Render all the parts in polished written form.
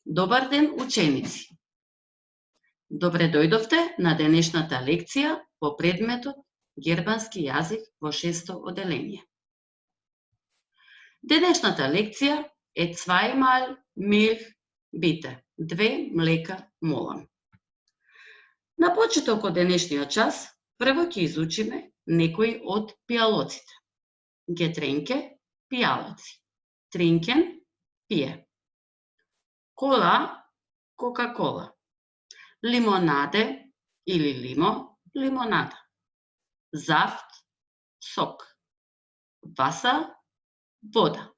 Добар ден, ученици! Добре дојдовте на денешната лекција по предметот Германски јазик во 6-то оделение. Денешната лекција е zweimal Milch bitte, 2 млека молам. На почеток од денешниот час, прво ќе изучиме некои од пијалоците. Getränke, пијалоци. Trinken, пие. Кола, кока-кола. Лимонаде или лимо, лимонада. Зафт, сок. Васа, вода.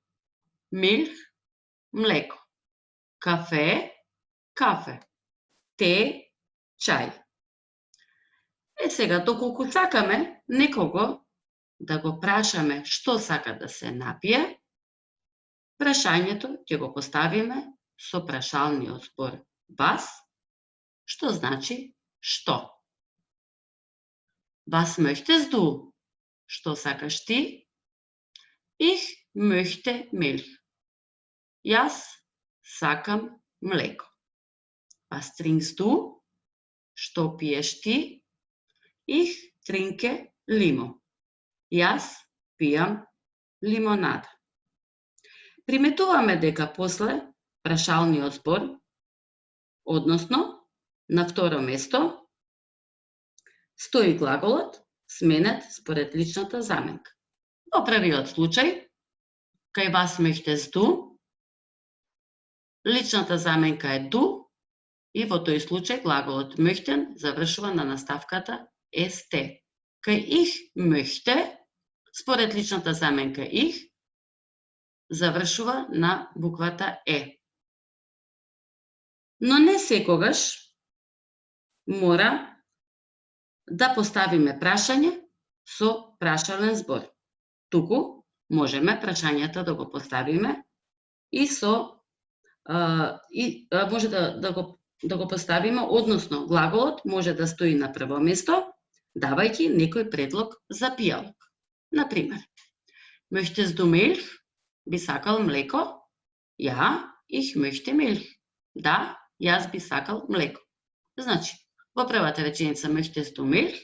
Милх, млеко. Кафе, кафе. Те, чај. Сега, доколку сакаме некого да го прашаме што сака да се напие, прашањето ќе го поставиме со прашалниот збор was, што значи што. Was möchtest du? Што сакаш ти? Ich möchte Milch. Јас сакам млеко. Was trinkst du? Што пиеш ти? Ich trinke Limo. Јас пијам лимонада. Приметуваме дека после прашалниот збор, односно на второ место, стои глаголот сменет според личната заменка. Во првиот случај, кај вас möchtest du, личната заменка е du и во тој случај глаголот möchten завршува на наставката st. Кај ich möchte, според личната заменка ich, завршува на буквата е. Но не секогаш мора да поставиме прашање со прашален збор. Туку можеме прашањата да го поставиме и може да го поставиме, односно глаголот може да стои на прво место, давајќи некој предлог за пијалок. Например, möchtest du Milch? Би сакал млеко? Ja, ich möchte Milch. Да, јас би сакал млеко. Значи, во првата реченица möchtest du Milch,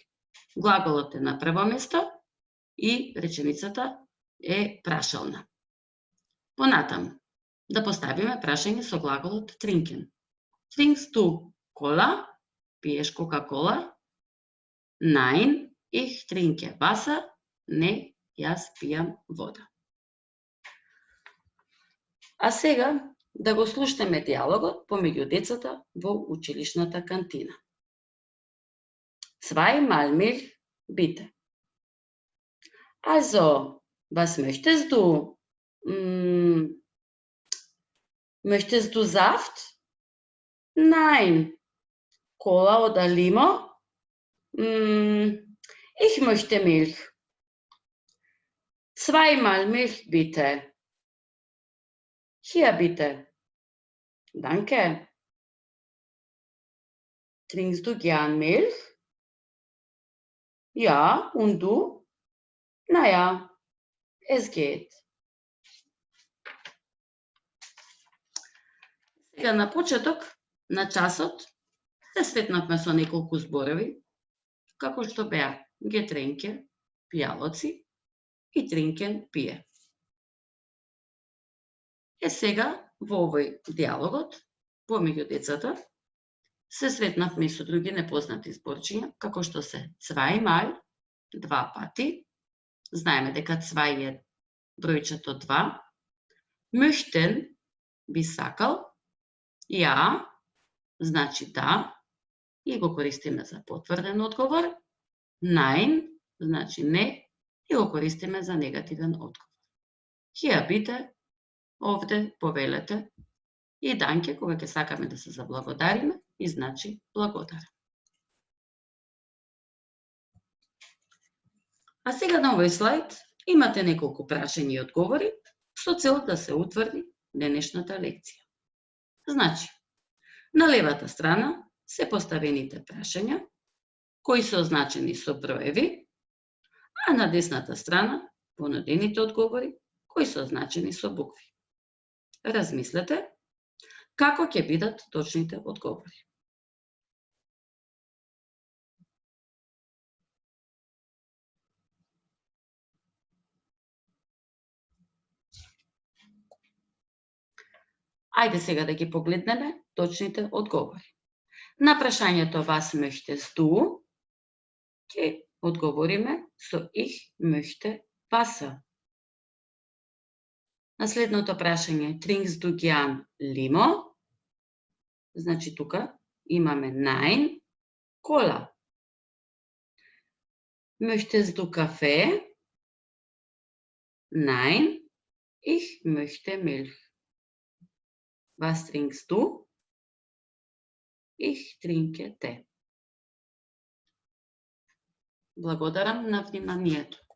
глаголот е на прво место и реченицата е прашална. Понатаму, да поставиме прашање со глаголот trinken. Trinkst du кола? Пиеш кока-кола? Nein, ich trinke Wasser. Не, јас пијам вода. А сега да го слушнеме диалогот помеѓу децата во училишната кантина. Zweimal Milch, bitte. Also, was möchtest du? Möchtest du Saft? Nein. Cola oder Limo? Ich möchte Milch. Zweimal Milch, bitte. Hier, bitte. Danke. Trinkst du gern Milch? Ja, und du? Naja, es geht. Сега на почеток на часот се сретнавме со неколку зборови, како што беа Getränke, пијалоци, и Trinken, пие. Сега, во овој диалогот, помеѓу децата, се сретнавме и со други непознати зборчиња, како што се zweimal, 2 пати, знаеме дека zwei е бројчето 2, möchten, би сакал, ja, значи да, и го користиме за потврден одговор, nein, значи не, и го користиме за негативен одговор. Hier bitte, овде повелете, и данке, кога ќе сакаме да се заблагодариме, и значи благодарам. А сега на овој слайд имате неколку прашања и одговори со цел да се утврди денешната лекција. Значи, на левата страна се поставените прашања, кои се означени со броеви, а на десната страна понудените одговори, кои се означени со букви. Размислете Како ќе бидат точните одговори? Ајде сега да ги погледнеме точните одговори. На прашањето was möchtest du, ќе одговориме со ich möchte Wasser. На следното прашање, trinkst du gern Limo? Значи тука имаме nein, кола. Möchtest du Kaffee? Nein, ich möchte Milch. Was trinkst du? Ich trinke Tee. Благодарам на вниманието.